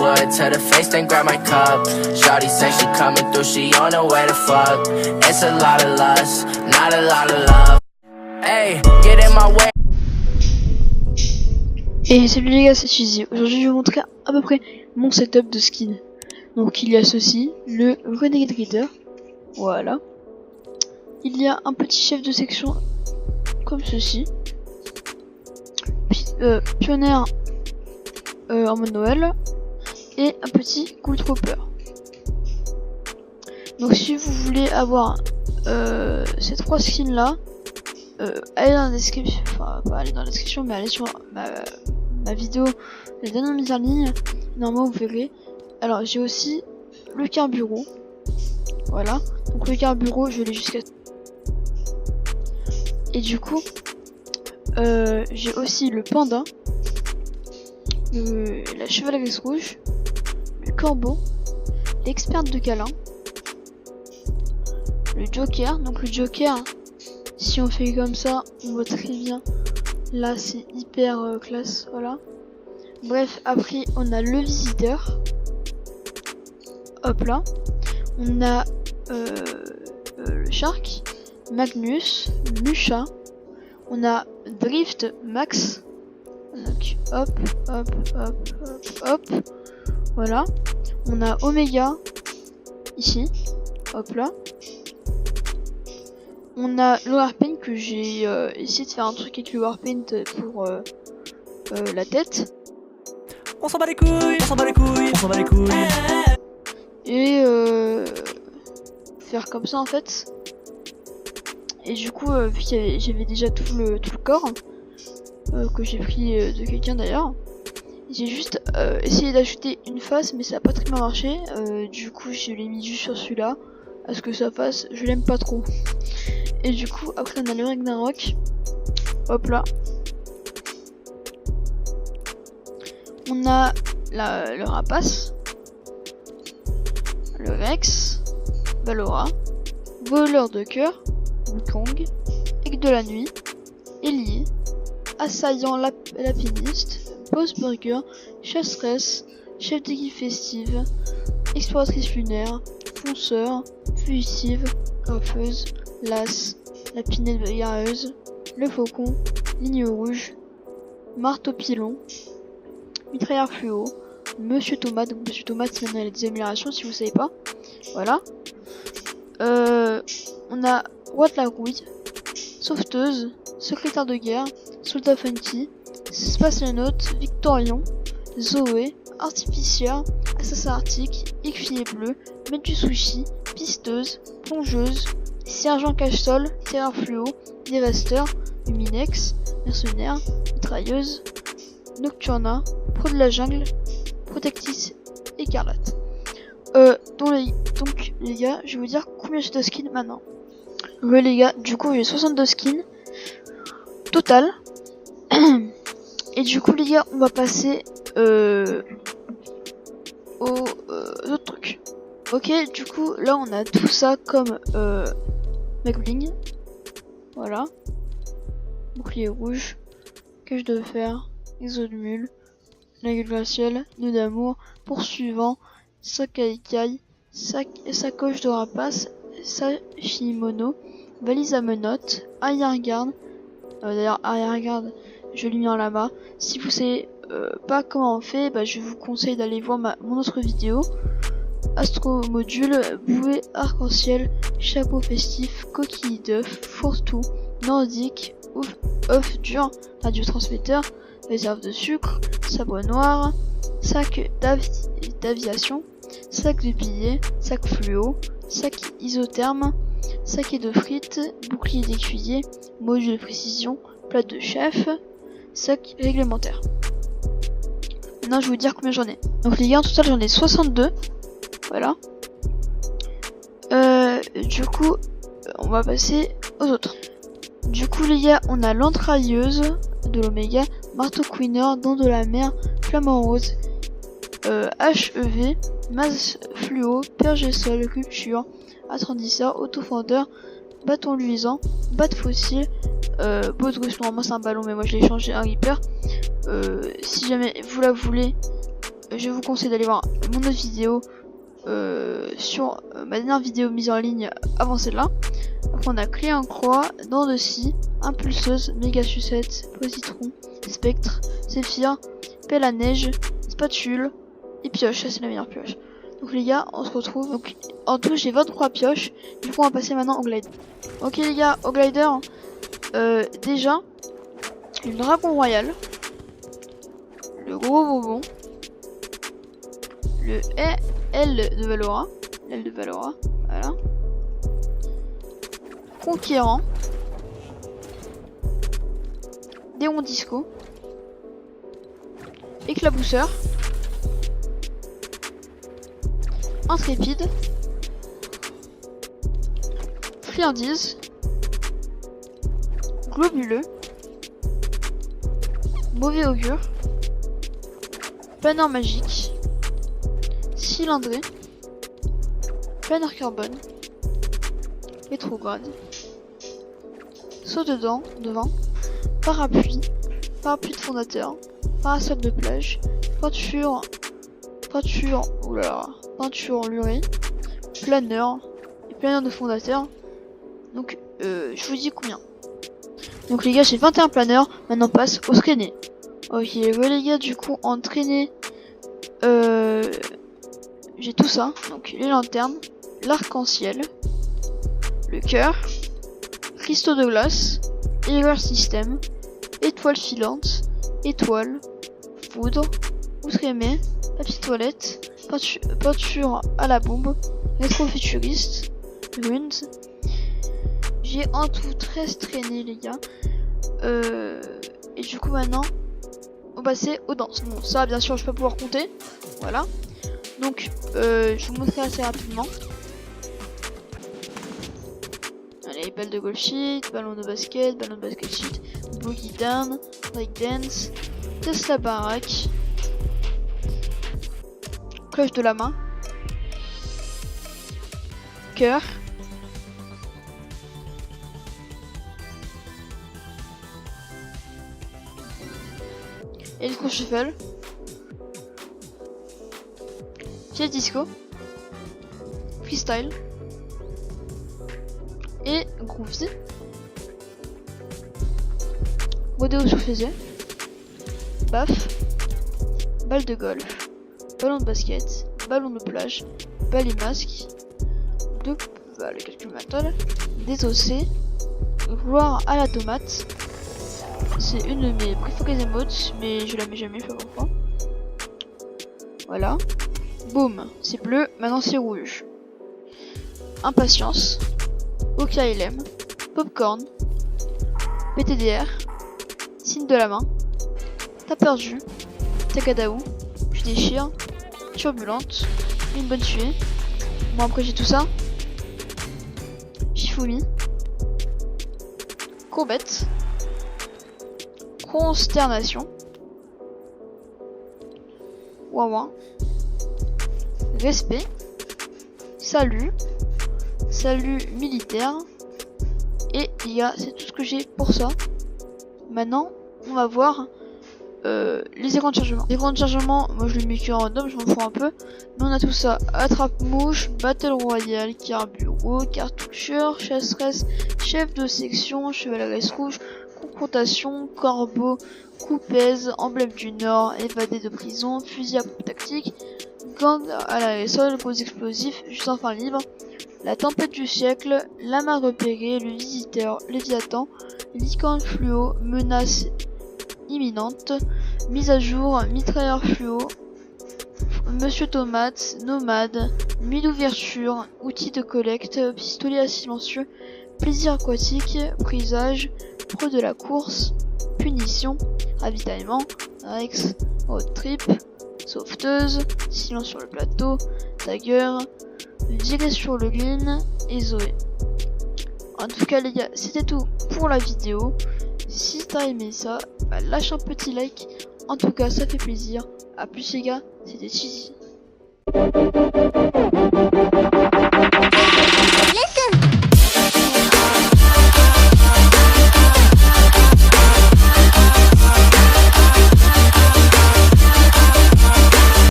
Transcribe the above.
wood to the face, then grab my cup. Shawty say she coming through, she on her way to fuck. It's a lot of lust, not a lot of love. Hey, get in my way. Et salut les gars, c'est Cheesy. Aujourd'hui je vais vous montrer à peu près mon setup de skin. Donc il y a ceci, le Renegade Reader. Voilà. Il y a un petit chef de section comme ceci. Pionnier en mode Noël. Et un petit Cool Trooper. Donc si vous voulez avoir ces trois skins là, allez dans la description, enfin pas aller dans la description mais allez sur ma vidéo, la dernière mise en ligne, normalement vous verrez. Alors j'ai aussi le Carburo, voilà, donc le Carburo je l'ai jusqu'à... Et du coup j'ai aussi le Panda, la Chevalerie Rouge, le Corbeau, l'experte de câlin, le Joker. Donc le Joker, si on fait comme ça, on voit très bien. Là, c'est hyper classe, voilà. Bref, après, on a le Visiteur. Hop là. On a le Shark, Magnus, Musha. On a Drift Max. Donc, hop, hop, hop, hop, hop. Voilà. On a Omega, ici. Hop là. On a le Warpaint que j'ai essayé de faire un truc avec le Warpaint pour la tête. On s'en bat les couilles, on s'en bat les couilles, on s'en bat les couilles. Et faire comme ça en fait. Et du coup, vu que j'avais déjà tout le corps, que j'ai pris de quelqu'un d'ailleurs, j'ai juste essayé d'ajouter une face, mais ça a pas très bien marché. Du coup, je l'ai mis juste sur celui-là. À ce que ça fasse, je l'aime pas trop. Et du coup, après on a le Ragnarok. Hop là. On a le Rapace. Le Rex. Valora. Voleur de cœur. Wukong. Aigle de la nuit. Elie. Assaillant lapiniste. Boss Burger. Chasseresse. Chef d'équipe festive. Exploratrice lunaire. Fonceur. Fugitive. Coiffeuse. Las, la pinette bagarreuse, le faucon, ligne rouge, marteau pilon, mitrailleur fluo, Monsieur Tomate. Donc Monsieur Tomate, c'est maintenant les améliorations si vous savez pas. Voilà. On a Watt la rouille, sauveteuse, secrétaire de guerre, soldat funky, spationaute, Victorion, Zoé, artificière, assassin arctique, écuyer bleu, maître du sushi, pisteuse, plongeuse, sergent cache-sol, terreur fluo, dévasteur, luminex, mercenaire, mitrailleuse, nocturna, pro de la jungle, protectrice, écarlate. Donc les gars, je vais vous dire combien j'ai de skins maintenant. Ouais les gars, du coup j'ai 62 skins total. Et du coup les gars, on va passer aux autres trucs. Ok, du coup là on a tout ça comme McBling. Voilà. Bouclier rouge, cache de fer, exo de mule, la gueule glaciale, nœud d'amour, poursuivant, sac à écailles, sacoche de rapace, sashimono, valise à menottes, arrière-garde. D'ailleurs arrière-garde, je l'ai mis en là-bas. Si vous savez pas comment on fait, bah, je vous conseille d'aller voir mon autre vidéo. Astro module, bouée arc-en-ciel, chapeau festif, coquille d'œuf, fourre-tout, nordique, œuf dur, radiotransmetteur, réserve de sucre, sabre noir, sac d'aviation, sac de billets, sac fluo, sac isotherme, saké de frites, bouclier d'écuyer, module de précision, plat de chef, sac réglementaire. Maintenant je vais vous dire combien j'en ai. Donc les gars, en total j'en ai 62. Voilà. Du coup, on va passer aux autres. Du coup, les gars, on a l'entrailleuse de l'Oméga, marteau queener, dent de la mer, flamant rose, HEV, masse fluo, pergesol, rupture, attendisseur, autofendeur, bâton luisant, batte fossile, baudruche. Normalement c'est un ballon, mais moi je l'ai changé en Reaper. Si jamais vous la voulez, je vous conseille d'aller voir mon autre vidéo sur ma dernière vidéo mise en ligne avant celle-là. Donc on a clé en croix, dents de scie, impulseuse, méga sucette, positron, spectre, séphir, pelle à neige, spatule et pioche. Ça c'est la meilleure pioche. Donc les gars, on se retrouve. Donc en tout j'ai 23 pioches. Du coup on va passer maintenant au glide. Ok les gars, au glider, déjà le dragon royal, le gros bonbon, le L de Valora, l'aile de Valora, voilà. Conquérant, Déon Disco, Éclabousseur, Intrépide, Friandise, Globuleux, Mauvais Augure, Planeur Magique, Cylindré, Planeur Carbone, Rétrograde, Saut de dents devant, Parapluie, Parapluie de fondateur, Parasol de plage, Peinture lurée, Planeur et Planeur de fondateur. Donc je vous dis combien. Donc les gars, j'ai 21 planeurs. Maintenant on passe au traîné. Ok, ouais les gars, du coup en traîné, j'ai tout ça. Donc les lanternes, l'arc-en-ciel, le cœur, cristaux de glace, Error System, étoile filante, étoile, foudre, outre aimé, papier toilette, peinture à la bombe, rétro-futuriste, runes. J'ai en tout 13 traînées les gars. Et du coup maintenant on va passer aux danses. Bon ça bien sûr je peux pouvoir compter. Voilà. Donc je vous montrerai assez rapidement. Allez, balle de golf sheet, ballon de basket sheet, boogie down, break dance, Tesla baraque, cloche de la main, cœur, Electro Shuffle, Pied Disco, Freestyle et Groovy, Rodéo sur fusée, Baf, balle de golf, ballon de basket, ballon de plage, balle et masque, le calculateur, désossé, gloire à la tomate. C'est une de mes préférées emotes, mais je la mets jamais, je sais pas pourquoi. Voilà. Boum, c'est bleu, maintenant c'est rouge. Impatience, OKLM, Popcorn, PTDR, signe de la main, t'as perdu, Takadaou, je déchire, turbulente, une bonne tuée. Bon après j'ai tout ça. Shifumi, courbette, consternation, Wawa, respect, salut militaire, et les gars c'est tout ce que j'ai pour ça. Maintenant on va voir les écrans de chargement. Les écrans de chargement, moi je les mets que en random, je m'en fous un peu, mais on a tout ça: attrape-mouche, battle royale, carburo, cartoucheur, chasseresse, chef de section, chevaleresse rouge, confrontation, corbeau, coupèze, emblème du nord, évadé de prison, fusil à pompe tactique, gang à la sol, gros explosif, juste enfin libre, la tempête du siècle, la main repérée, le visiteur, Léviathan, licorne fluo, menace imminente, mise à jour, mitrailleur fluo, Monsieur Tomate, nomade, nuit d'ouverture, outils de collecte, pistolet à silencieux, plaisir aquatique, prisage, pro de la course, punition, ravitaillement, Rex, road trip, sauveteuse, silence sur le plateau, dagger, virer sur le green et Zoé. En tout cas les gars, c'était tout pour la vidéo. Si t'as aimé ça, bah, lâche un petit like. En tout cas ça fait plaisir. A plus les gars, c'était Cheesy.